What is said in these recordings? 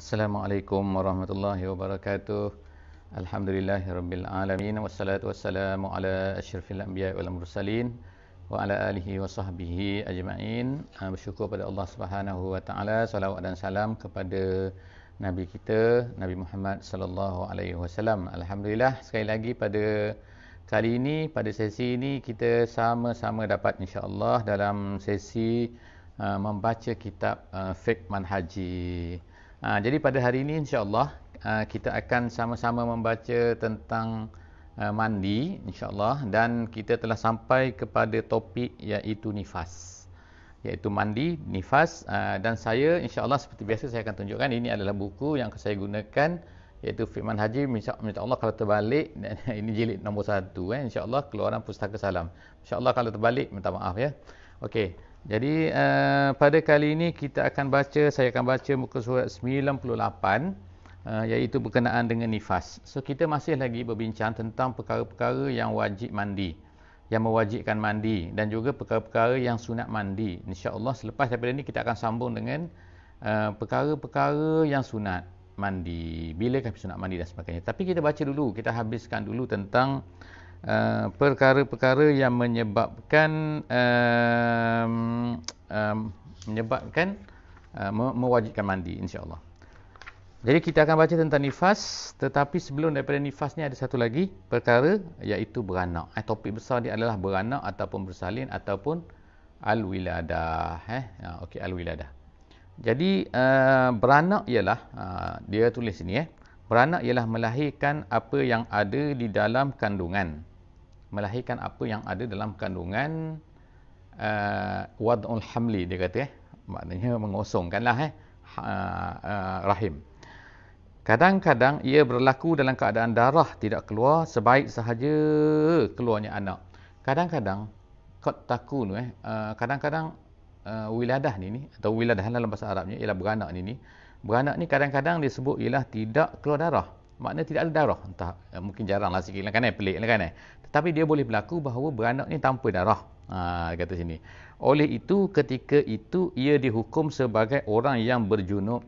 Assalamualaikum warahmatullahi wabarakatuh. Alhamdulillahirabbil alamin wassalatu wassalamu ala asyrafil anbiya'i wal mursalin wa ala alihi wa sahbihi ajma'in. Bersyukur pada Allah Subhanahu wa taala, salawat dan salam kepada nabi kita Nabi Muhammad sallallahu alaihi wasallam. Alhamdulillah, sekali lagi pada kali ini, pada sesi ini kita sama-sama dapat insya-Allah dalam sesi membaca kitab Fiqh Manhaji. Jadi pada hari ini insya-Allah kita akan sama-sama membaca tentang mandi insya-Allah, dan kita telah sampai kepada topik iaitu nifas. Iaitu mandi, nifas, dan saya insya-Allah seperti biasa saya akan tunjukkan ini adalah buku yang saya gunakan, iaitu Fiqh Manhaji. Insya-Allah kalau terbalik ini jilid nombor 1 insya-Allah, keluaran Pustaka Salam. Insya-Allah kalau terbalik minta maaf ya. Okey. Jadi pada kali ini saya akan baca muka surat 98, iaitu berkenaan dengan nifas. So kita masih lagi berbincang tentang perkara-perkara yang wajib mandi, yang mewajibkan mandi, dan juga perkara-perkara yang sunat mandi. InsyaAllah selepas daripada ini kita akan sambung dengan perkara-perkara yang sunat mandi, bilakah sunat mandi dan sebagainya. Tapi kita baca dulu, kita habiskan dulu tentang perkara-perkara yang menyebabkan mewajibkan mandi insya-Allah. Jadi kita akan baca tentang nifas, tetapi sebelum daripada nifas ni ada satu lagi perkara, iaitu beranak. Topik besar dia adalah beranak ataupun bersalin ataupun al-wiladah. Okey, al-wiladah. Jadi beranak ialah dia tulis sini beranak ialah melahirkan apa yang ada di dalam kandungan. Melahirkan apa yang ada dalam kandungan, wad'ul hamli dia kata maknanya mengosongkanlah rahim. Kadang-kadang ia berlaku dalam keadaan darah tidak keluar sebaik sahaja keluarnya anak. Kadang-kadang qad takunu kadang-kadang wiladah ni atau wiladah dalam bahasa Arabnya ialah beranak ni. Beranak ni kadang-kadang disebut ialah tidak keluar darah. Maknanya tidak ada darah. Entah, mungkin jaranglah sikit lah kan, pelik lah kan. Tetapi dia boleh berlaku bahawa beranak ni tanpa darah. Kata sini. Oleh itu, ketika itu ia dihukum sebagai orang yang berjunub,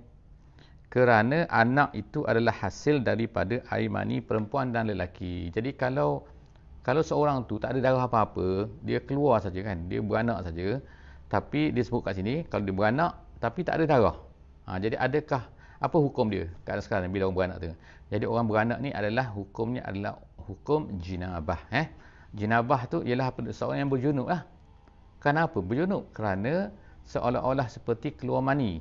kerana anak itu adalah hasil daripada air mani perempuan dan lelaki. Jadi kalau seorang tu tak ada darah apa-apa, dia keluar saja kan, dia beranak saja, tapi dia sebut kat sini kalau dia beranak tapi tak ada darah. Jadi adakah apa hukum dia kat sekarang bila orang beranak tu? Jadi orang beranak ni adalah hukumnya adalah hukum jinabah. Jinabah tu ialah seorang yang berjunub lah. Kenapa berjunub? Kerana seolah-olah seperti keluar mani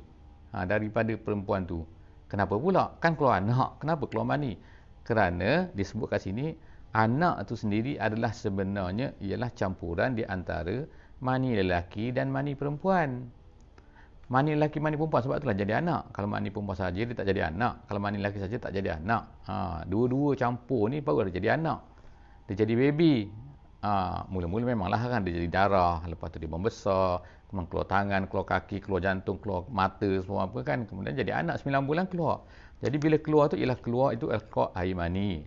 daripada perempuan tu. Kenapa pula? Kan keluar anak. Kenapa keluar mani? Kerana disebut kat sini anak tu sendiri adalah sebenarnya ialah campuran di antara mani lelaki dan mani perempuan. Mani lelaki, mani perempuan, sebab itulah jadi anak. Kalau mani perempuan saja dia tak jadi anak. Kalau mani lelaki saja tak jadi anak. Dua-dua campur ni baru ada jadi anak. Dia jadi baby. Mula-mula memanglah kan dia jadi darah. Lepas tu dia membesar. Kemudian keluar tangan, keluar kaki, keluar jantung, keluar mata, semua apa kan. Kemudian jadi anak 9 bulan keluar. Jadi bila keluar tu ialah keluar air mani.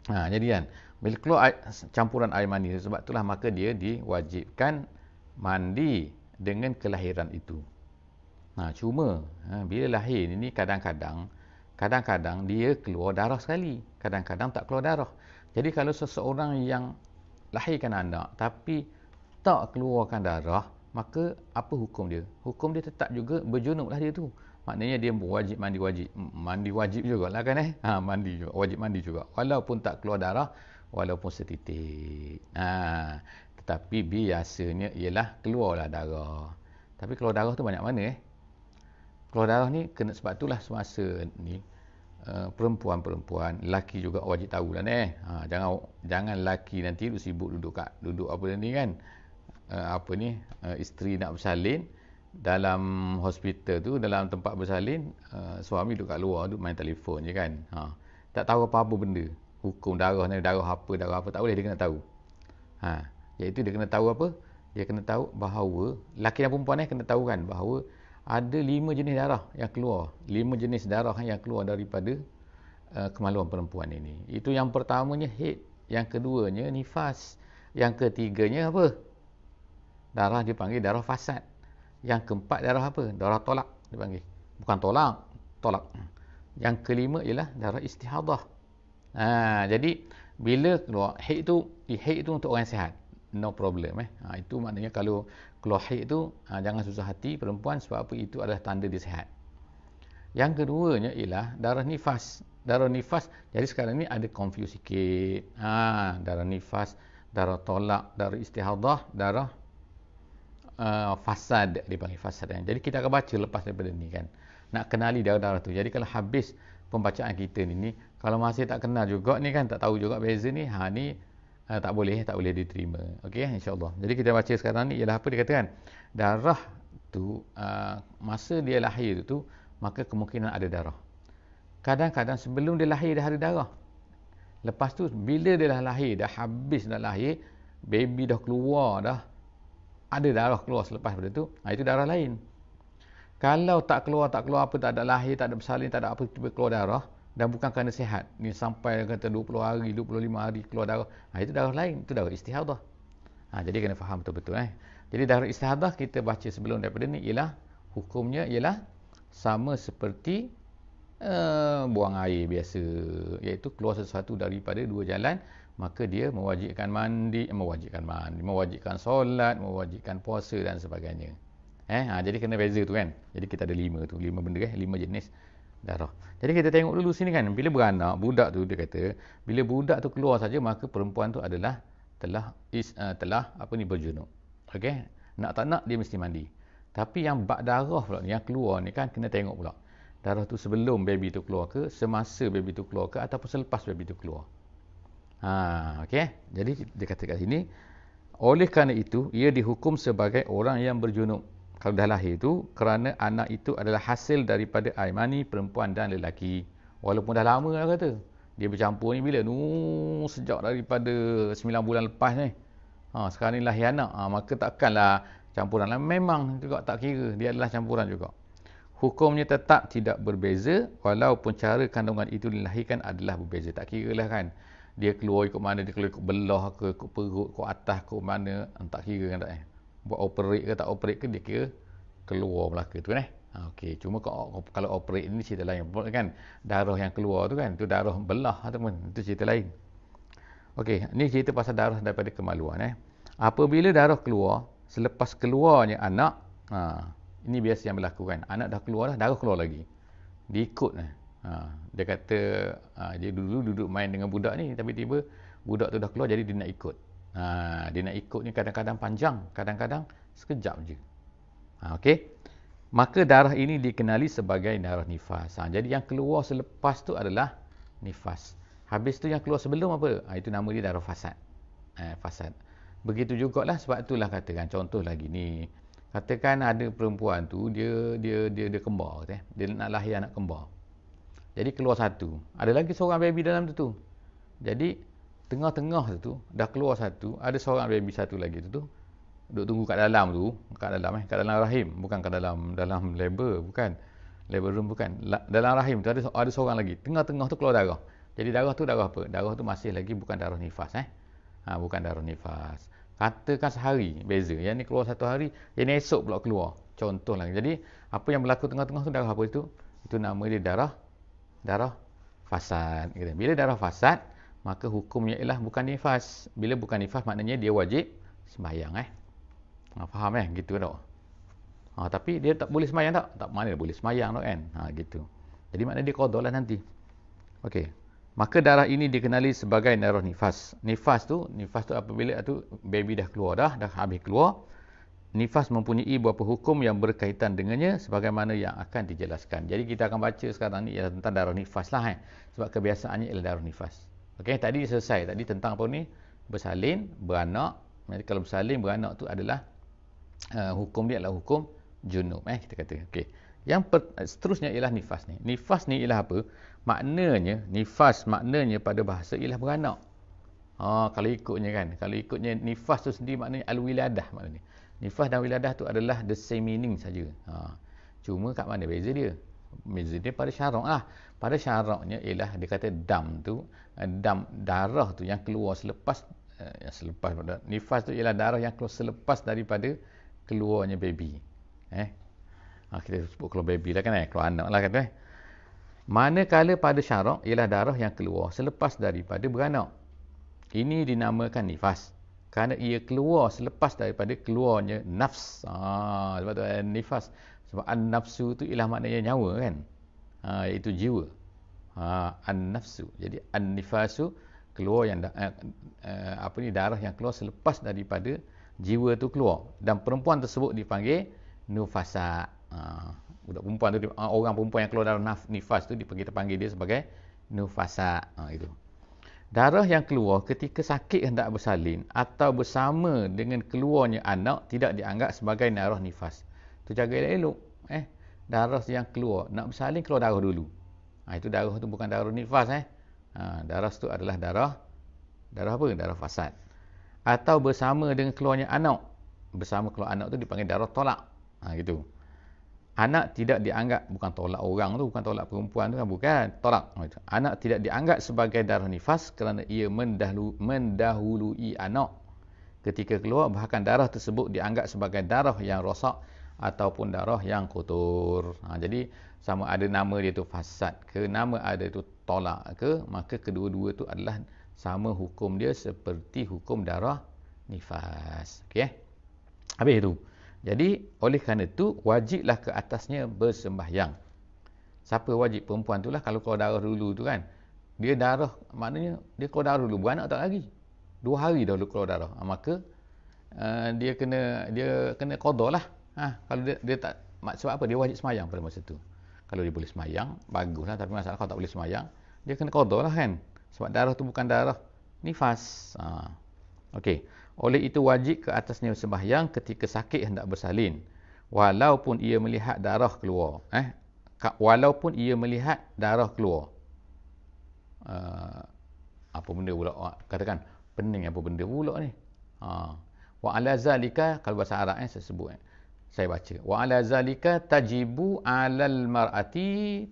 Jadi kan, bila keluar campuran air mani, sebab itulah maka dia diwajibkan mandi dengan kelahiran itu. Cuma bila lahir ini kadang-kadang dia keluar darah sekali, kadang-kadang tak keluar darah. Jadi kalau seseorang yang lahirkan anak tapi tak keluarkan darah, maka apa hukum dia? Hukum dia tetap juga berjunublah dia tu. Maknanya dia wajib mandi wajib jugalah kan mandi juga, wajib mandi juga walaupun tak keluar darah, walaupun setitik. Tetapi biasanya ialah keluarlah darah. Tapi keluar darah tu banyak mana keluar darah ni kena, sebab itulah semasa ni perempuan-perempuan, lelaki juga wajib tahulah jangan lelaki nanti sibuk duduk apa ni kan, isteri nak bersalin dalam hospital tu, dalam tempat bersalin, suami duduk kat luar, duduk main telefon je kan. Tak tahu apa-apa benda, hukum darah ni, darah apa tak boleh dia kena tahu. Iaitu dia kena tahu apa? Dia kena tahu bahawa lelaki dan perempuan kena tahu kan bahawa ada 5 jenis darah yang keluar. 5 jenis darah yang keluar daripada kemaluan perempuan ini. Itu yang pertamanya haid, yang keduanya nifas, yang ketiganya apa? Darah dia panggil darah fasad. Yang keempat darah apa? Darah tolak dia panggil. Bukan tolak, tolak. Yang kelima ialah darah istihadah. Jadi bila keluar haid itu untuk orang sihat, no problem. Itu maknanya kalau keluar haid itu jangan susah hati perempuan, sebab apa, itu adalah tanda dia sihat. Yang keduanya ialah darah nifas. Darah nifas, jadi sekarang ni ada confuse sikit. Darah nifas, darah tolak, darah istihadah, darah fasad, dipanggil fasad. Jadi kita akan baca lepas daripada ni kan, nak kenali darah-darah tu. Jadi kalau habis pembacaan kita ni, kalau masih tak kenal juga ni kan, tak tahu juga beza ni, ni tak boleh diterima. Okey, insya-Allah. Jadi kita baca sekarang ni ialah apa dia katakan, darah tu masa dia lahir tu, maka kemungkinan ada darah. Kadang-kadang sebelum dia lahir dah ada darah. Lepas tu bila dia dah lahir, dah habis dah lahir, baby dah keluar dah, ada darah keluar selepas pada tu, itu darah lain. Kalau tak keluar apa, tak ada lahir, tak ada bersalin, tak ada apa, tiba keluar darah, dan bukan kerana sihat, ni sampai kata 20 hari, 25 hari keluar darah, itu darah lain, itu darah istihadah. Jadi kena faham betul-betul. Jadi darah istihadah kita baca sebelum daripada ni ialah, hukumnya ialah sama seperti buang air biasa, iaitu keluar sesuatu daripada dua jalan, maka dia mewajibkan mandi, mewajibkan solat, mewajibkan puasa dan sebagainya. Jadi kena beza tu kan. Jadi kita ada 5 benda kan, 5 jenis darah. Jadi kita tengok dulu sini kan, bila beranak, budak tu dia kata, bila budak tu keluar saja, maka perempuan tu adalah telah berjunub. Okey, nak tak nak dia mesti mandi. Tapi yang bak darah pula ni, yang keluar ni kan, kena tengok pula. Darah tu sebelum baby tu keluar ke, semasa baby tu keluar ke, ataupun selepas baby tu keluar. Okey. Jadi dia kata kat sini, oleh kerana itu ia dihukum sebagai orang yang berjunub kalau dah lahir tu, kerana anak itu adalah hasil daripada air mani perempuan dan lelaki. Walaupun dah lama lah kata. Dia bercampur ni bila? Sejak daripada 9 bulan lepas ni. Sekarang ni lahir anak. Maka takkanlah campuran lah. Memang juga tak kira. Dia adalah campuran juga. Hukumnya tetap tidak berbeza walaupun cara kandungan itu dilahirkan adalah berbeza. Tak kira lah kan. Dia keluar ikut mana, dia keluar ikut belah ke, ikut perut, ikut atas, ikut mana. Tak kira kan tak buat operate ke tak operate ke, dia kira keluar belaka tu kan. Okey, cuma kalau operate ni cerita lain kan. Darah yang keluar tu kan, tu darah belah ataupun itu cerita lain. Okey, ni cerita pasal darah daripada kemaluan. Apabila darah keluar selepas keluarnya anak, ini biasa yang berlaku kan. Anak dah keluar dah, darah keluar lagi. Dia ikut dia kata dia duduk main dengan budak ni, tapi tiba budak tu dah keluar, jadi dia nak ikut. Dia nak ikut ni kadang-kadang panjang, kadang-kadang sekejap je. Okey. Maka darah ini dikenali sebagai darah nifas. Jadi yang keluar selepas tu adalah nifas. Habis tu yang keluar sebelum apa? Itu nama dia darah fasad. Fasad. Begitu jugalah, sebab itulah katakan contoh lagi ni. Katakan ada perempuan tu dia kembar, dia nak lahir anak kembar. Jadi keluar satu. Ada lagi seorang baby dalam tu. Jadi tengah-tengah tu dah keluar satu, ada seorang baby satu lagi tu duduk tunggu kat dalam tu, kat dalam rahim, bukan kat dalam labor, bukan labor room, bukan, dalam rahim tu ada seorang lagi, tengah-tengah tu keluar darah. Jadi darah tu darah apa? Darah tu masih lagi bukan darah nifas. Bukan darah nifas. Katakan sehari beza, yang ni keluar satu hari, yang ni esok pula keluar, contoh lagi. Jadi apa yang berlaku tengah-tengah tu darah apa itu nama dia darah fasad. Bila darah fasad, maka hukumnya ialah bukan nifas. Bila bukan nifas, maknanya dia wajib sembahyang. Faham gitu tak? Tapi dia tak boleh sembahyang tak? Tak, mana dia boleh sembahyang tak kan? Gitu. Jadi maknanya dia qada lah nanti. Okey. Maka darah ini dikenali sebagai darah nifas. Nifas tu apabila tu baby dah keluar dah habis keluar. Nifas mempunyai beberapa hukum yang berkaitan dengannya sebagaimana yang akan dijelaskan. Jadi kita akan baca sekarang ni ialah tentang darah nifas lah. Sebab kebiasaannya ialah darah nifas. Okey, tadi selesai. Tadi tentang apa ni? Bersalin, beranak. Jadi kalau bersalin, beranak tu adalah hukum dia adalah hukum junub. Kita kata. Okey. Yang seterusnya ialah nifas ni. Nifas ni ialah apa? Nifas maknanya pada bahasa ialah beranak. Kalau ikutnya kan. Kalau ikutnya nifas tu sendiri maknanya al-wiladah maknanya. Nifas dan wiladah tu adalah the same meaning saja. Cuma kat mana beza dia? Beza dia pada syarak lah. Pada syaraknya ialah dia kata dam tu, darah tu yang keluar selepas nifas tu ialah darah yang keluar selepas daripada keluarnya baby. Kita sebut keluar baby lah kan, keluar anak lah kan. Manakala pada syarak ialah darah yang keluar selepas daripada beranak. Ini dinamakan nifas. Kerana ia keluar selepas daripada keluarnya nafs. Sebab tu nifas. Sebab an-nafsu tu ialah maknanya nyawa kan. Iaitu jiwa. An-nafsu. Jadi an-nifasu keluar yang darah yang keluar selepas daripada jiwa tu keluar. Dan perempuan tersebut dipanggil nufasa. Budak perempuan tu, orang perempuan yang keluar darah nifas tu dipanggil dia sebagai nufasa. Itu. Darah yang keluar ketika sakit hendak bersalin atau bersama dengan keluarnya anak tidak dianggap sebagai darah nifas. Tu jaga elok. Darah yang keluar nak bersalin, keluar darah dulu. Itu darah tu bukan darah nifas. Darah tu adalah darah apa? Darah fasad. Atau bersama dengan keluarnya anak. Bersama keluar anak tu dipanggil darah tolak. Gitu. Anak tidak dianggap, bukan tolak orang tu, bukan tolak perempuan tu kan, bukan, tolak. Anak tidak dianggap sebagai darah nifas kerana ia mendahului anak ketika keluar, bahkan darah tersebut dianggap sebagai darah yang rosak ataupun darah yang kotor. Jadi sama ada nama dia tu fasad ke, nama ada tu tolak ke, maka kedua-dua tu adalah sama hukum dia seperti hukum darah nifas. Okey. Habis tu. Jadi, oleh kerana itu, wajiblah ke atasnya bersembahyang. Siapa wajib? Perempuan tu lah. Kalau keluar darah dulu tu kan. Dia darah, maknanya dia keluar darah dulu. Beranak tak lagi. 2 hari dah keluar darah. Maka, dia kena qada lah. Kalau dia tak, sebab apa? Dia wajib semayang pada masa tu. Kalau dia boleh semayang, baguslah. Tapi masalah kalau tak boleh semayang, dia kena qada lah kan. Sebab darah tu bukan darah nifas. Okey. Oleh itu wajib ke atasnya sembahyang ketika sakit hendak bersalin. Walaupun ia melihat darah keluar. Walaupun ia melihat darah keluar. Apa benda pula? Katakan, pening apa benda pula ni? Wa ala zalika, kalau bahasa Arab saya sebut. Saya baca. Wa ala zalika tajibu alal mar'ati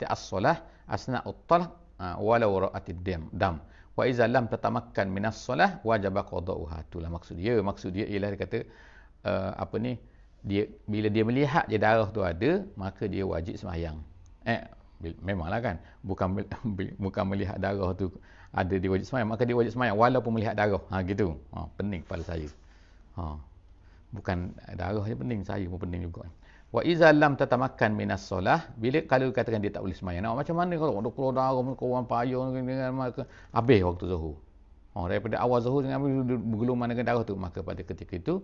as-solah asna'ut talaq walau ra'atid dam. Wa iza lam tatamakkan minas solah wajaba qada'uha. Itulah maksud dia. Maksud dia ialah dia kata bila dia melihat je darah tu ada, maka dia wajib sembahyang. Memanglah kan. Bukan melihat darah tu ada dia wajib sembahyang, maka dia wajib sembahyang walaupun melihat darah. Gitu. Pening kepala saya. Bukan darah je pening, saya pun pening juga. Wa iza lam tatamakkan minas solah, kalau katakan dia tak boleh sembahyang, macam mana kalau ada keluar darah, kawan payung dengan habis waktu zuhur. Daripada awal zuhur dengan bergeluman dengan darah tu, maka pada ketika itu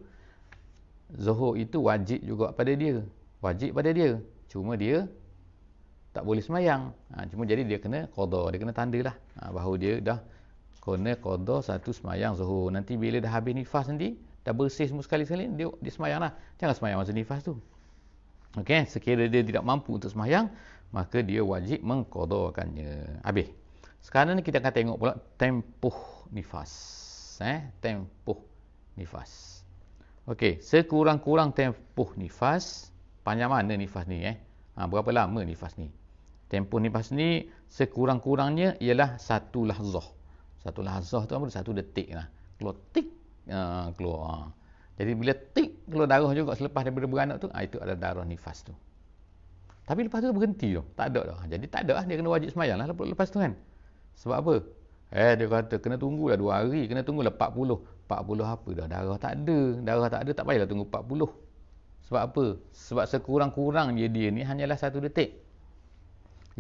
zuhur itu wajib juga pada dia. Wajib pada dia. Cuma dia tak boleh sembahyang. Cuma jadi dia kena qada, dia kena tandalah bahawa dia dah kena qada satu sembahyang zuhur. Nanti bila dah habis nifas nanti, dah bersih semua sekali-sekali, dia sembahyanglah. Jangan sembahyang masa nifas tu. Okey, sekiranya dia tidak mampu untuk sembahyang, maka dia wajib mengqadakannya. Habis. Sekarang ni kita akan tengok pula tempoh nifas. Tempoh nifas. Okey, sekurang-kurang tempoh nifas, panjang mana nifas ni? Berapa lama nifas ni? Tempoh nifas ni sekurang-kurangnya ialah 1 lahzah. 1 lahzah tu apa? 1 detik lah. Keluar tik, keluar. Jadi bila tik keluar darah juga selepas daripada beranak tu, itu adalah darah nifas tu. Tapi lepas tu berhenti tu. Tak ada dah. Jadi tak ada lah. Dia kena wajib sembahyang lah lepas tu kan. Sebab apa? Dia kata kena tunggulah 2 hari. Kena tunggulah 40. 40 apa dah? Darah tak ada. Darah tak ada, tak payahlah tunggu 40. Sebab apa? Sebab sekurang-kurangnya dia ni hanyalah 1 detik.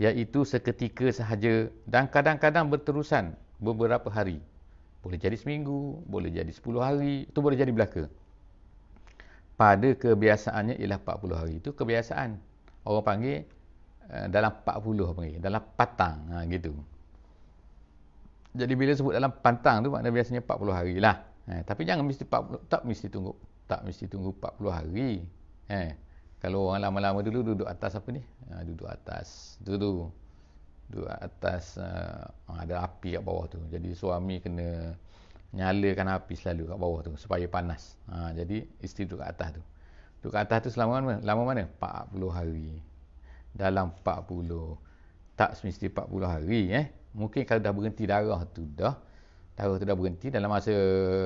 Iaitu seketika sahaja dan kadang-kadang berterusan beberapa hari. Boleh jadi seminggu, boleh jadi 10 hari. Itu boleh jadi belaka. Pada kebiasaannya ialah 40 hari. Itu kebiasaan. Orang panggil dalam 40 panggil. Dalam patang. Gitu. Jadi bila sebut dalam pantang tu maknanya biasanya 40 hari lah. Tapi jangan mesti 40, tak mesti tunggu 40 hari. Kalau orang lama-lama dulu duduk atas apa ni? Duduk atas. Duduk atas ada api kat bawah tu. Jadi suami kena nyalakan api selalu kat bawah tu supaya panas. Jadi isteri duduk kat atas tu. Duduk kat atas tu selama mana? Lama mana? 40 hari. Dalam 40. Tak semesti 40 hari. Mungkin kalau dah berhenti darah tu dah berhenti dalam masa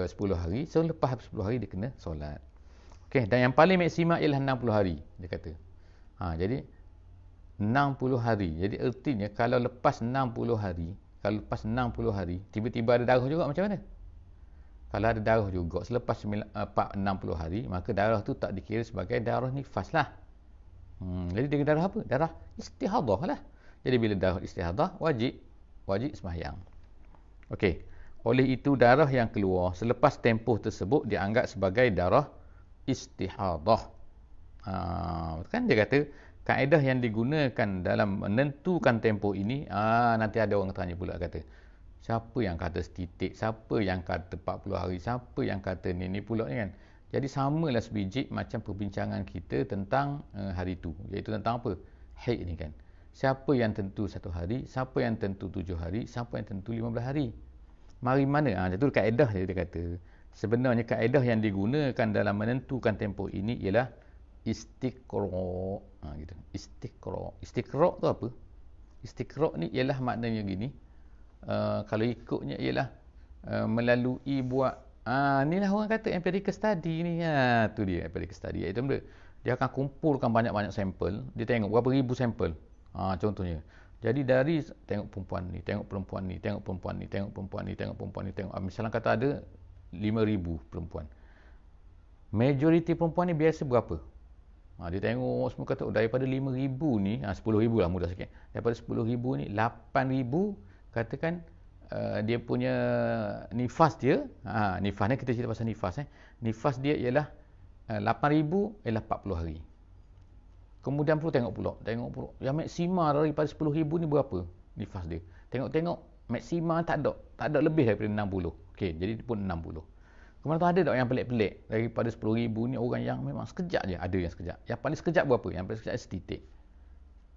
10 hari. So lepas 10 hari dia kena solat. Okey, dan yang paling maksimal ialah 60 hari dia kata. Jadi 60 hari. Jadi ertinya kalau lepas 60 hari, tiba-tiba ada darah juga, macam mana? Kalau ada darah juga selepas 60 hari, maka darah tu tak dikira sebagai darah nifas lah. Jadi dia darah apa? Darah istihadah lah. Jadi bila darah istihadah, wajib sembahyang. Okey. Oleh itu darah yang keluar selepas tempoh tersebut dianggap sebagai darah istihadah. Kan dia kata kaedah yang digunakan dalam menentukan tempoh ini, nanti ada orang tanya pula, kata siapa yang kata setitik, siapa yang kata 40 hari, siapa yang kata ni pula ni kan. Jadi samalah sebiji macam perbincangan kita tentang hari tu, iaitu tentang apa? Haid ni kan. Siapa yang tentu 1 hari, siapa yang tentu 7 hari, siapa yang tentu 15 hari. Mari mana? Itu kaedah dia kata. Sebenarnya kaedah yang digunakan dalam menentukan tempoh ini ialah istiqra'. Gitu. Istiqra' tu apa? Istiqra' ni ialah maknanya gini. Kalau ikutnya ialah melalui buat inilah orang kata empirical study ni. Tu dia empirical study, iaitu dia akan kumpulkan banyak-banyak sampel, dia tengok berapa ribu sampel. Contohnya, jadi dari tengok perempuan ni, tengok perempuan ni, tengok perempuan ni, tengok perempuan ni, tengok perempuan ni, tengok misalnya kata ada 5,000 perempuan, majoriti perempuan ni biasa berapa? Dia tengok semua, kata daripada 5,000 ni, 10,000 lah mudah sikit, daripada 10,000 ni 8,000 katakan dia punya nifas dia, nifas ni kita cerita pasal nifas, nifas dia ialah 8,000 ialah 40 hari. Kemudian perlu tengok pula yang maksima daripada 10,000 ni berapa nifas dia. Tengok maksima tak ada lebih daripada 60. Okey, jadi pun 60. Kemudian tu ada tak yang pelik-pelik daripada 10,000 ni, orang yang memang sekejap je, ada yang sekejap. Yang paling sekejap berapa? Yang paling sekejap setitik.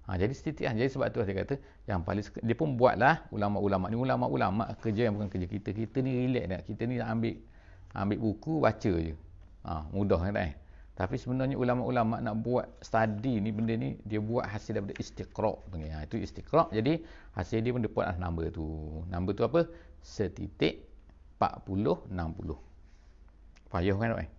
Jadi setitik lah. Jadi sebab tu dia kata yang paling dia pun buatlah ulama-ulama ni, ulama-ulama kerja yang bukan kerja kita. Kita ni relax dah. Kita ni ambil buku baca je. Mudah kan. Tapi sebenarnya ulama-ulama nak buat study ni, benda ni dia buat hasil daripada istiqra'. Itu istiqra'. Jadi hasil dia pun dia buat number tu. Number tu apa? Setitik 40 60. Payah kan tak?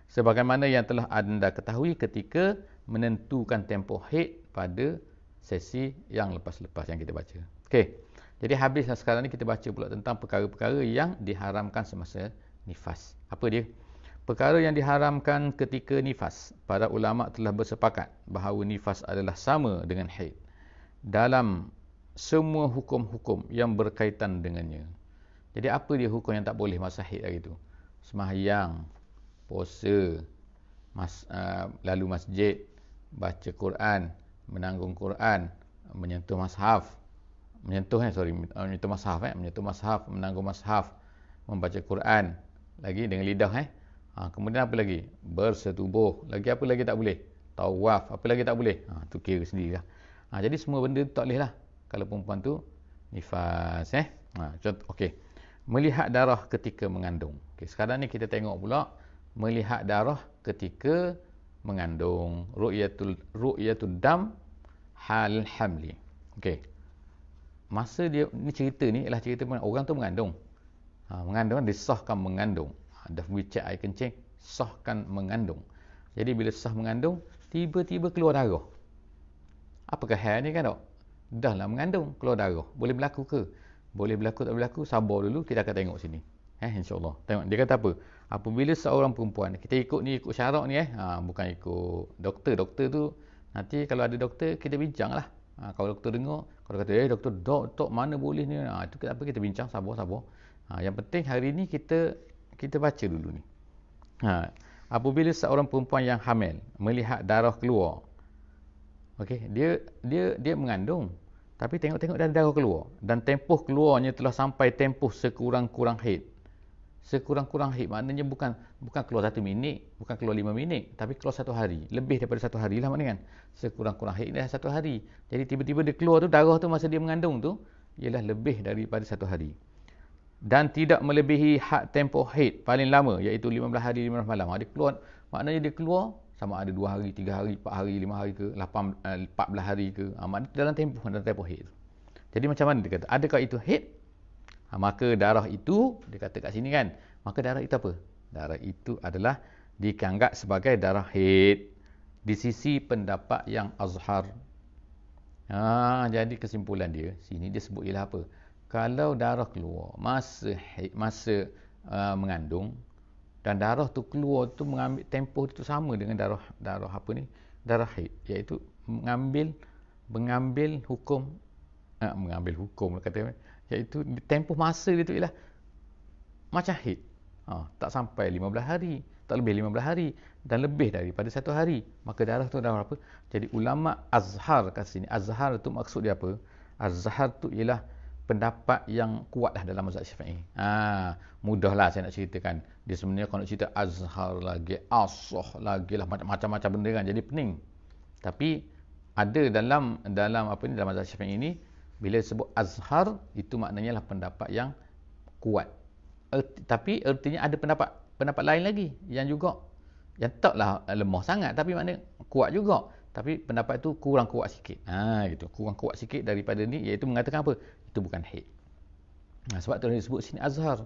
Sebagaimana yang telah anda ketahui ketika menentukan tempoh haid pada sesi yang lepas-lepas yang kita baca. Okey. Jadi habislah sekarang ni kita baca pula tentang perkara-perkara yang diharamkan semasa nifas. Apa dia? Perkara yang diharamkan ketika nifas. Para ulama telah bersepakat bahawa nifas adalah sama dengan haid dalam semua hukum-hukum yang berkaitan dengannya. Jadi apa dia hukum yang tak boleh masa haid hari itu? Sembahyang, puasa, lalu masjid, baca Quran, menanggung Quran, menyentuh mushaf, menyentuh mushaf, menanggung mushaf, membaca Quran, lagi dengan lidah kemudian apa lagi? Bersetubuh. Lagi apa lagi tak boleh? Tawaf. Apa lagi tak boleh? Tu kira sendirilah. Jadi semua benda tak boleh lah kalau perempuan tu nifas. Contoh, okey. Melihat darah ketika mengandung. Okey, sekarang ni kita tengok pula melihat darah ketika mengandung. Ru'yatul dam hal hamli. Okey. Masa dia ni cerita ni ialah cerita orang tu mengandung. Mengandung, disahkan mengandung. Dah pergi cek air kencing, sahkan mengandung. Jadi bila sah mengandung, tiba-tiba keluar darah. Apakah hal ni kan tak? Dah lah mengandung, keluar darah. Boleh berlaku ke? Boleh berlaku tak berlaku? Sabar dulu, kita akan tengok sini. InsyaAllah. Tengok, dia kata apa? Apabila seorang perempuan, kita ikut syarak ni bukan ikut doktor. Doktor tu, nanti kalau ada doktor, kita bincang lah. Kalau doktor dengar, kalau kata, doktor mana boleh ni? Itu apa kita bincang, sabar. Yang penting hari ni kita baca dulu ni. Apabila seorang perempuan yang hamil melihat darah keluar, okey, dia mengandung, tapi tengok dah darah keluar dan tempoh keluarnya telah sampai tempoh sekurang-kurang haid. Sekurang-kurang haid maknanya bukan keluar 1 minit, bukan keluar 5 minit, tapi keluar 1 hari. Lebih daripada 1 hari lah maknanya kan. Sekurang-kurang haid dah 1 hari. Jadi tiba-tiba dia keluar tu, darah tu masa dia mengandung tu ialah lebih daripada 1 hari. Dan tidak melebihi had tempoh haid paling lama, iaitu 15 hari 15 malam. Dia keluar, maknanya dia keluar sama ada 2 hari, 3 hari, 4 hari, 5 hari ke, 14 hari ke. Maknanya dalam tempoh haid. Jadi macam mana dia kata? Adakah itu haid? Maka darah itu, dia kata kat sini kan, maka darah itu apa? Darah itu adalah dianggap sebagai darah haid di sisi pendapat yang azhar. Jadi kesimpulan dia, sini dia sebut ialah apa? Kalau darah keluar masa mengandung, dan darah tu keluar tu mengambil tempoh tu sama dengan darah apa ni? Darah haid, iaitu mengambil hukum kata, iaitu tempoh masa dia tu ialah macam haid. Tak sampai 15 hari, tak lebih 15 hari dan lebih daripada 1 hari, maka darah tu darah apa? Jadi ulama azhar kat sini, azhar tu maksud dia apa? Azhar tu ialah pendapat yang kuatlah dalam mazhab Syafi'i. Mudahlah saya nak ceritakan. Dia sebenarnya kalau nak cerita azhar lagi, asah lagi lah, macam-macam benda kan, jadi pening. Tapi ada dalam apa ni, dalam mazhab Syafi'i ini, bila sebut azhar itu maknanya lah pendapat yang kuat. Tapi ertinya ada pendapat lain lagi yang juga yang taklah lemah sangat, tapi maknanya kuat juga, tapi pendapat itu kurang kuat sikit. Gitu, kurang kuat sikit daripada ni, iaitu mengatakan apa? Itu bukan haid. Sebab tu disebut sini azhar.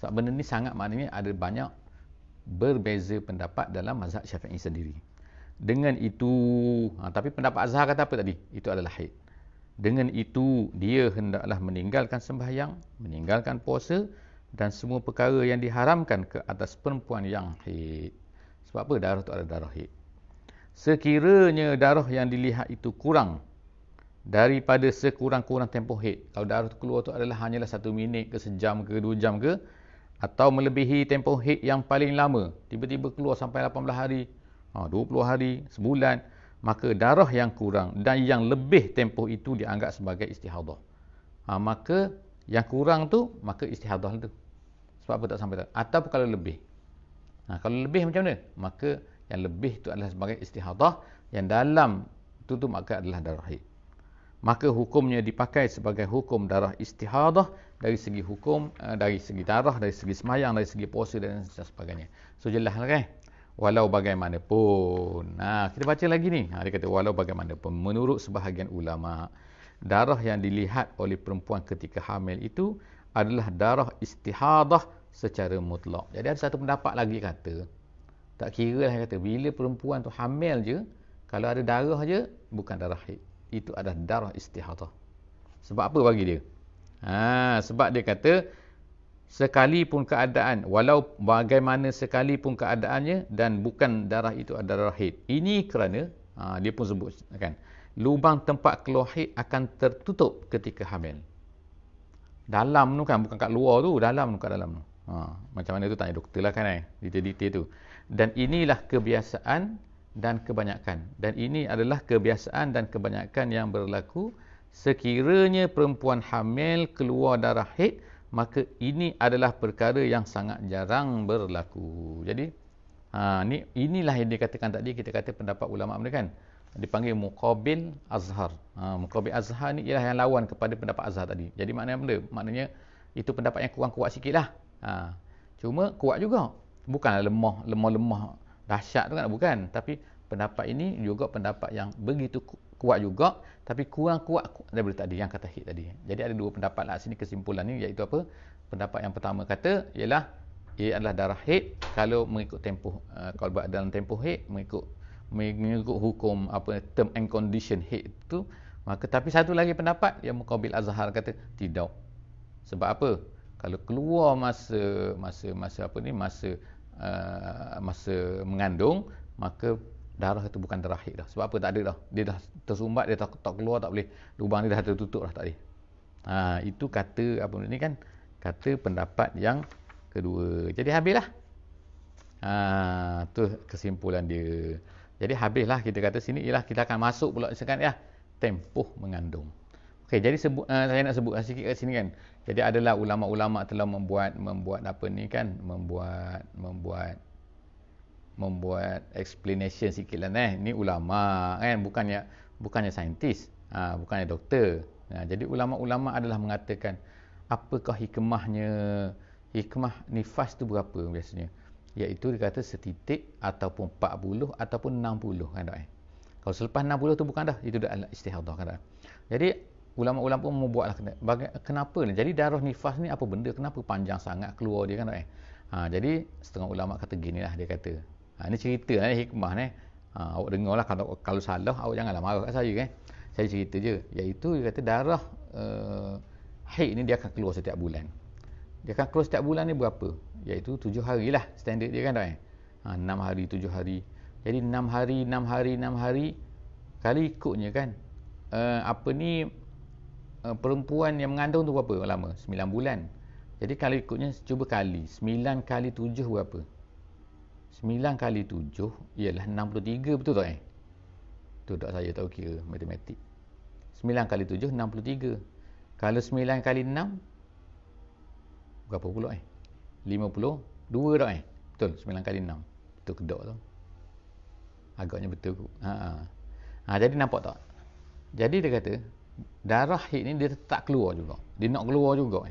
Sebab benda ni sangat, maknanya ada banyak berbeza pendapat dalam mazhab Syafi'i sendiri. Dengan itu, tapi pendapat azhar kata apa tadi? Itu adalah haid. Dengan itu, dia hendaklah meninggalkan sembahyang, meninggalkan puasa dan semua perkara yang diharamkan ke atas perempuan yang haid. Sebab apa? Darah tu ada darah haid. Sekiranya darah yang dilihat itu kurang daripada sekurang-kurang tempoh haid. Kalau darah tu keluar tu adalah hanyalah 1 minit ke, sejam ke, 2 jam ke, atau melebihi tempoh haid yang paling lama, tiba-tiba keluar sampai 18 hari, 20 hari, sebulan, maka darah yang kurang dan yang lebih tempoh itu dianggap sebagai istihadah. Maka yang kurang tu, maka istihadah tu. Sebab apa tak sampai tak? Atau kalau lebih. Kalau lebih macam mana? Maka yang lebih tu adalah sebagai istihadah, yang dalam tu maka adalah darah haid. Maka hukumnya dipakai sebagai hukum darah istihadah dari segi hukum, dari segi darah, dari segi semayang, dari segi puasa dan sebagainya. So jelas lah kan? Walau bagaimanapun. Kita baca lagi ni. Dia kata walau bagaimanapun, menurut sebahagian ulama, darah yang dilihat oleh perempuan ketika hamil itu adalah darah istihadah secara mutlak. Jadi ada satu pendapat lagi kata, tak kira lah, kata bila perempuan tu hamil je, kalau ada darah je, bukan darah haid, itu adalah darah istihadah. Sebab apa bagi dia? Sebab dia kata, sekalipun keadaan, walau bagaimana sekalipun keadaannya, dan bukan darah itu adalah darah haid. Ini kerana, dia pun sebut kan, lubang tempat keluar haid akan tertutup ketika hamil. Dalam tu kan, bukan kat luar tu, dalam tu, kat dalam tu. Macam mana tu tanya doktor lah kan, detail-detail tu. Dan inilah kebiasaan dan kebanyakan. Dan ini adalah kebiasaan dan kebanyakan yang berlaku sekiranya perempuan hamil keluar darah haid, maka ini adalah perkara yang sangat jarang berlaku. Jadi inilah yang dikatakan tadi, kita kata pendapat ulama mereka kan, dipanggil muqabil azhar. Muqabil azhar ni ialah yang lawan kepada pendapat azhar tadi. Jadi maknanya benda? Maknanya itu pendapat yang kurang kuat sikit lah. Cuma kuat juga. Bukanlah lemah dahsyat tu kan, bukan. Tapi pendapat ini juga pendapat yang begitu kuat juga, tapi kurang kuat daripada tadi yang kata haid tadi. Jadi ada dua pendapat lah sini kesimpulan ni, iaitu apa? Pendapat yang pertama kata ialah ia adalah darah haid kalau mengikut tempoh, kalau dalam tempoh haid mengikut hukum apa, term and condition haid itu, maka tapi satu lagi pendapat yang muqabil azhar kata tidak. Sebab apa? Kalau keluar masa mengandung, maka darah itu bukan darah haid dah. Sebab apa? Tak ada dah. Dia dah tersumbat, dia tak keluar, tak boleh. Lubang dia dah tertutup dah, tak boleh. Itu kata apa ni kan? Kata pendapat yang kedua. Jadi habislah. Tu kesimpulan dia. Jadi habislah kita kata sini, ialah kita akan masuk pula sekarang ya, tempoh mengandung. Okey, jadi saya nak sebut sikit kat sini kan. Jadi adalah ulama-ulama telah membuat apa ni kan, membuat explanation sikitlah Ni ulama kan, bukannya saintis, bukannya doktor. Jadi ulama-ulama adalah mengatakan apakah hikmahnya. Hikmah nifas tu berapa biasanya? Iaitu dia kata setitik ataupun 40 ataupun 60 kan tak? Kalau selepas 60 tu bukan dah, itu dah istihadah kan tak? Jadi ulama-ulama pun membuatlah kenapa ni? Jadi darah nifas ni apa benda? Kenapa panjang sangat keluar dia kan tak? Jadi setengah ulama kata ginilah, dia kata. Ini cerita hikmah ni. Awak dengarlah, kalau salah awak janganlah marah kat saya kan. Saya cerita je. Iaitu dia kata darah haid ni dia akan keluar setiap bulan. Dia akan keluar setiap bulan ni berapa? Iaitu 7 hari lah standard dia kan tak? 6 hari, 7 hari. Jadi 6 hari, 6 hari, 6 hari. Kali ikutnya kan. Perempuan yang mengandung tu berapa lama? 9 bulan. Jadi kalau ikutnya cuba kali. 9 kali 7 berapa? 9 kali 7 ialah 63, betul tak? Tu tak saya tahu kira matematik. 9 kali 7, 63. Kalau 9 kali 6, berapa pula 52 tak? Betul, 9 kali 6. Betul kedok tu. Agaknya betul kot. Jadi nampak tak? Jadi dia kata, darah haid ni dia tak keluar juga. Dia nak keluar juga.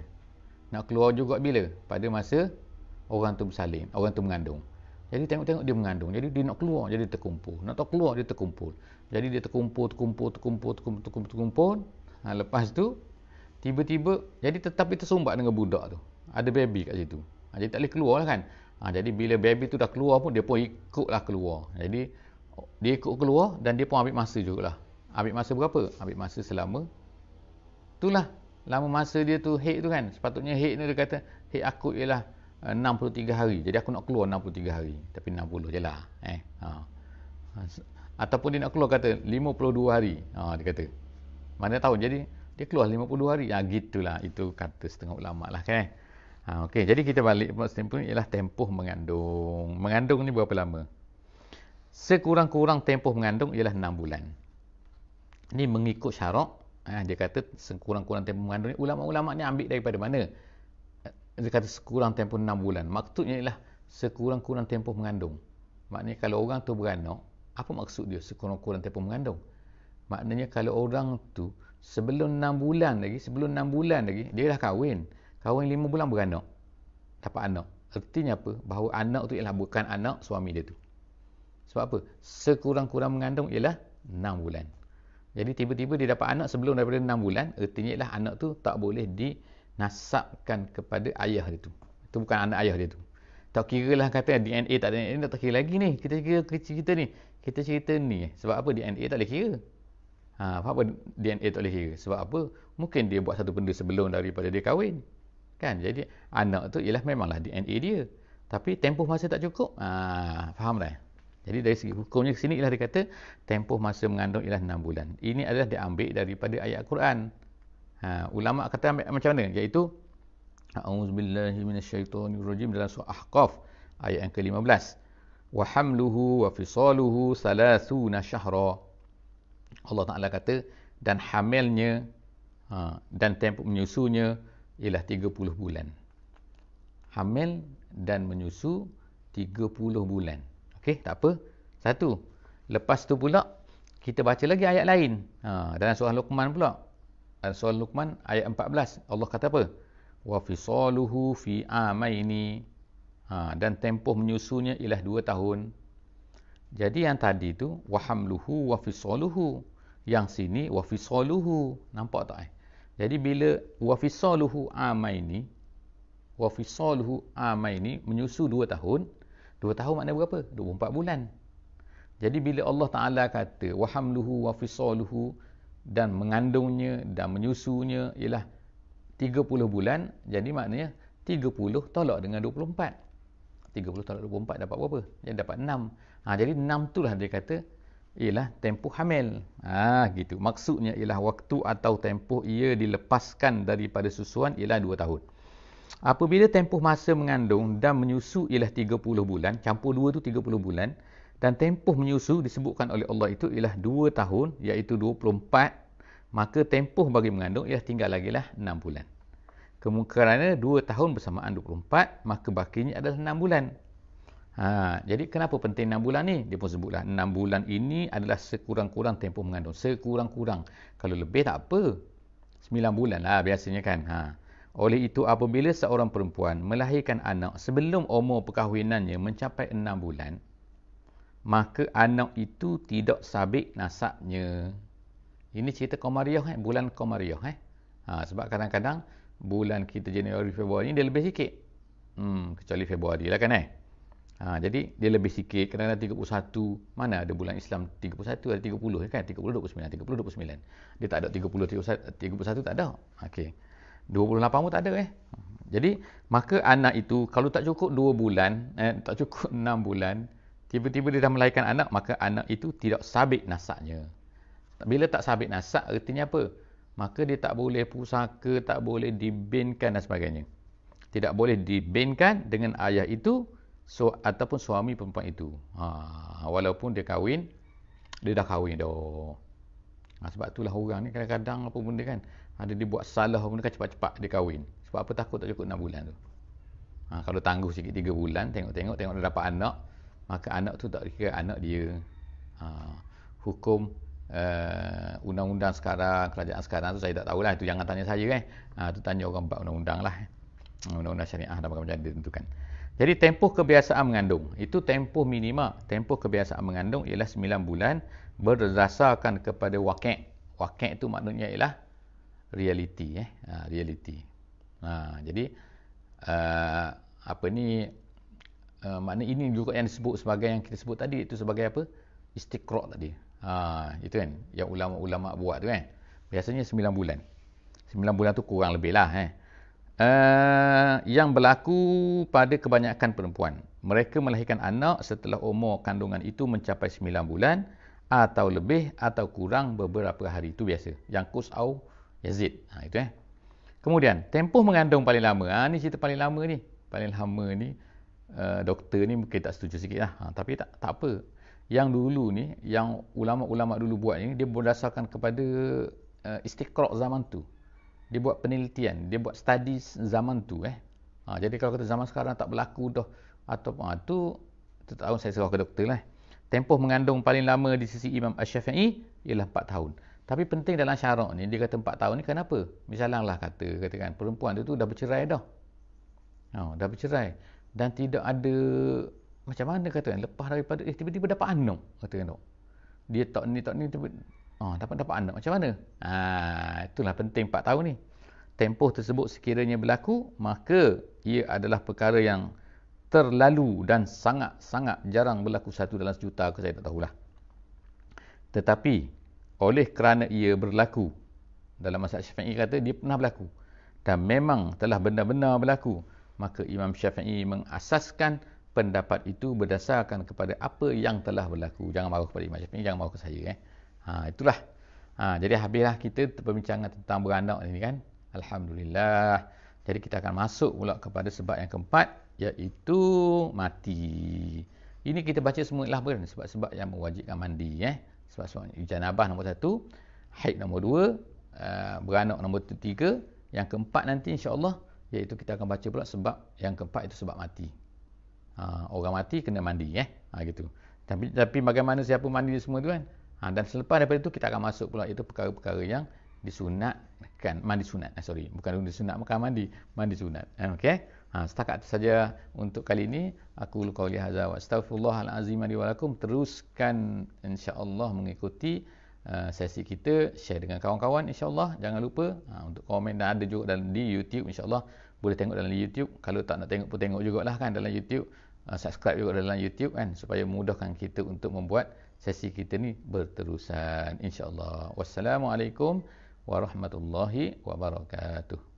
Nak keluar juga bila? Pada masa orang tu bersalin, orang tu mengandung. Jadi tengok-tengok dia mengandung. Jadi dia nak keluar, jadi terkumpul. Nak tak keluar, dia terkumpul. Jadi dia terkumpul. Lepas tu, tiba-tiba, jadi tetapi tersumbat dengan budak tu. Ada baby kat situ. Jadi tak boleh keluar lah kan. Jadi bila baby tu dah keluar pun, dia pun ikutlah keluar. Jadi, dia ikut keluar dan dia pun ambil masa jugalah. Ambil masa berapa? Ambil masa selama, itulah, lama masa dia tu haid tu kan. Sepatutnya haid ni dia kata, haid akut ialah 63 hari. Jadi aku nak keluar 63 hari. Tapi 60 je lah. Ataupun dia nak keluar kata 52 hari. Dia kata. Mana tahu. Jadi dia keluar 52 hari. Gitulah. Itu kata setengah ulama lah kan. Okey. Jadi kita balik. Tempoh ialah tempoh mengandung. Mengandung ni berapa lama? Sekurang-kurang tempoh mengandung ialah 6 bulan. Ini mengikut syarak. Dia kata sekurang-kurang tempoh mengandung ni. Ulama-ulama ni ambil daripada mana? Dia kata sekurang tempoh 6 bulan. Maksudnya ialah sekurang-kurang tempoh mengandung. Maknanya kalau orang tu beranak, apa maksud dia sekurang-kurang tempoh mengandung? Maknanya kalau orang tu sebelum 6 bulan lagi, dia dah kahwin. Kahwin 5 bulan beranak. Dapat anak. Artinya apa? Bahawa anak tu ialah bukan anak suami dia tu. Sebab apa? Sekurang-kurang mengandung ialah 6 bulan. Jadi tiba-tiba dia dapat anak sebelum daripada 6 bulan, artinya ialah anak tu tak boleh nasabkan kepada ayah dia tu. Itu bukan anak ayah dia tu. Tak kira lah kata DNA tak ada DNA, tak kira lagi ni. Kita kira cerita ni. Kita cerita ni. Sebab apa DNA tak boleh kira? Apa DNA tak boleh kira? Sebab apa? Mungkin dia buat satu benda sebelum daripada dia kahwin. Kan? Jadi anak tu ialah memanglah DNA dia. Tapi tempoh masa tak cukup. Faham tak? Jadi dari segi hukumnya ke sini ialah dia kata tempoh masa mengandung ialah 6 bulan. Ini adalah diambil daripada ayat Quran. Ulama kata ambil macam mana? Iaitu a'udzubillahi minasyaitonirrajim dalam surah Ahqaf ayat yang ke-15. Wa hamluhu wa fisaluhu 30 syahra. Allah Taala kata dan hamilnya dan tempoh menyusunya ialah 30 bulan. Hamil dan menyusu 30 bulan. Okey, tak apa. Satu. Lepas tu pula kita baca lagi ayat lain. Dalam surah Luqman pula. Surah Luqman ayat 14. Allah kata apa? Wa fisaluhu fi amaini. Dan tempoh menyusunya ialah 2 tahun. Jadi yang tadi tu wa hamluhu wa fisaluhu. Yang sini wa fisaluhu. Nampak tak? Jadi bila wa fisaluhu amaini, wa fisaluhu amaini menyusu 2 tahun. 2 tahun maknanya berapa? 24 bulan. Jadi bila Allah Taala kata wa hamluhu wa fisaluhu dan mengandungnya dan menyusunya ialah 30 bulan, jadi maknanya 30 tolak dengan 24. 30 tolak 24 dapat berapa? Jadi dapat 6. Jadi 6 itulah dia kata ialah tempoh hamil. Gitu. Maksudnya ialah waktu atau tempoh ia dilepaskan daripada susuan ialah 2 tahun. Apabila tempoh masa mengandung dan menyusu ialah 30 bulan, campur 2 tu 30 bulan, dan tempoh menyusu disebutkan oleh Allah itu ialah 2 tahun, iaitu 24, maka tempoh bagi mengandung ialah tinggal lagi lah 6 bulan. Kerana 2 tahun bersamaan 24, maka bakinya adalah 6 bulan. Jadi kenapa penting 6 bulan ni? Dia pun sebutlah 6 bulan ini adalah sekurang-kurang tempoh mengandung. Sekurang-kurang. Kalau lebih tak apa. 9 bulan lah biasanya kan. Oleh itu apabila seorang perempuan melahirkan anak sebelum umur perkahwinannya mencapai 6 bulan, maka anak itu tidak sabit nasabnya. Ini cerita Qamariyah, bulan Qamariyah. Sebab kadang-kadang bulan kita Januari, Februari ni dia lebih sikit. Kecuali Februari lah kan. Jadi dia lebih sikit, kadang-kadang 31. Mana ada bulan Islam 31, ada 30 kan? 30, 29, 30, 29. Dia tak ada 30, 31 tak ada. Okey. 28 pun tak ada Jadi, maka anak itu kalau tak cukup 2 bulan, tak cukup 6 bulan, tiba-tiba dia dah melahirkan anak, maka anak itu tidak sabit nasabnya. Bila tak sabit nasab, artinya apa? Maka dia tak boleh pusaka, tak boleh dibinkan dan sebagainya. Tidak boleh dibinkan dengan ayah itu ataupun suami perempuan itu. Walaupun dia kahwin, dia dah kahwin dah. Sebab itulah orang ni kadang-kadang apa benda kan, ada dia buat salah benda kan cepat-cepat dia kahwin. Sebab apa? Takut tak cukup 6 bulan tu. Kalau tangguh sikit 3 bulan, tengok dia dapat anak, maka anak tu tak kira anak dia. Hukum undang-undang sekarang, kerajaan sekarang tu saya tak tahulah, itu jangan tanya saya tu tanya orang buat undang-undang lah. Undang-undang syariah dan macam-macam ditentukan. Jadi tempoh kebiasaan mengandung, itu tempoh minima. Tempoh kebiasaan mengandung ialah 9 bulan berdasarkan kepada waqi'. Waqi' itu maknanya ialah reality reality. Jadi makna ini juga yang disebut sebagai yang kita sebut tadi, itu sebagai apa? Istiqra' tadi. Itu kan yang ulama-ulama buat tu kan. Biasanya 9 bulan. 9 bulan tu kurang lebih lah yang berlaku pada kebanyakan perempuan. Mereka melahirkan anak setelah umur kandungan itu mencapai 9 bulan atau lebih atau kurang beberapa hari. Itu biasa. Yang kus'au yazid. Itu Kemudian, tempoh mengandung paling lama. Ni cerita paling lama ni. Paling lama ni, doktor ni mungkin tak setuju sikit lah. Tapi tak apa. Yang dulu ni, yang ulama-ulama dulu buat ni, dia berdasarkan kepada istiqra' zaman tu. Dia buat penelitian, dia buat studies zaman tu jadi kalau kata zaman sekarang tak berlaku dah atau tu tahun saya serah ke doktor lah. Tempoh mengandung paling lama di sisi Imam Asy-Syafi'i ialah 4 tahun. Tapi penting dalam syarak ni dia kata 4 tahun ni kenapa? Misalnya lah katakan perempuan tu dah bercerai dah. Dah bercerai dan tidak ada macam mana katakan lepas daripada tiba-tiba dapat anak katakan. Dia tak ni dapat anak macam mana? Itulah penting 4 tahun ni. Tempoh tersebut sekiranya berlaku, maka ia adalah perkara yang terlalu dan sangat-sangat jarang berlaku, 1 dalam sejuta ke saya tak tahulah. Tetapi oleh kerana ia berlaku, dalam mazhab Syafi'i kata dia pernah berlaku dan memang telah benar-benar berlaku, maka Imam Syafi'i mengasaskan pendapat itu berdasarkan kepada apa yang telah berlaku. Jangan marah kepada Imam Syafi'i, jangan marah ke saya itulah. Jadi habislah kita perbincangan tentang beranak ini kan. Alhamdulillah. Jadi kita akan masuk pula kepada sebab yang keempat, iaitu mati. Ini kita baca semua lah sebab-sebab yang mewajibkan mandi sebab-sebab janabah nombor 1, haid nombor 2, beranak nombor 3, yang keempat nanti insya-Allah iaitu kita akan baca pula sebab yang keempat itu sebab mati. Orang mati kena mandi gitu. Tapi bagaimana siapa mandi semua tu kan? Dan selepas daripada itu kita akan masuk pula itu perkara-perkara yang disunatkan, mandi sunat. Bukan disunat makan mandi sunat. Okey. Setakat itu saja untuk kali ini. Aku qauli hadza wa astaghfirullahal azim li wa lakum. Teruskan insya-Allah mengikuti sesi kita, share dengan kawan-kawan insya-Allah. Jangan lupa untuk komen, dan ada juga dalam di YouTube insya-Allah. Boleh tengok dalam YouTube. Kalau tak nak tengok pun tengok jugalah kan dalam YouTube. Subscribe juga dalam YouTube kan supaya memudahkan kita untuk membuat sesi kita ni berterusan insya-Allah. Wassalamualaikum warahmatullahi wabarakatuh.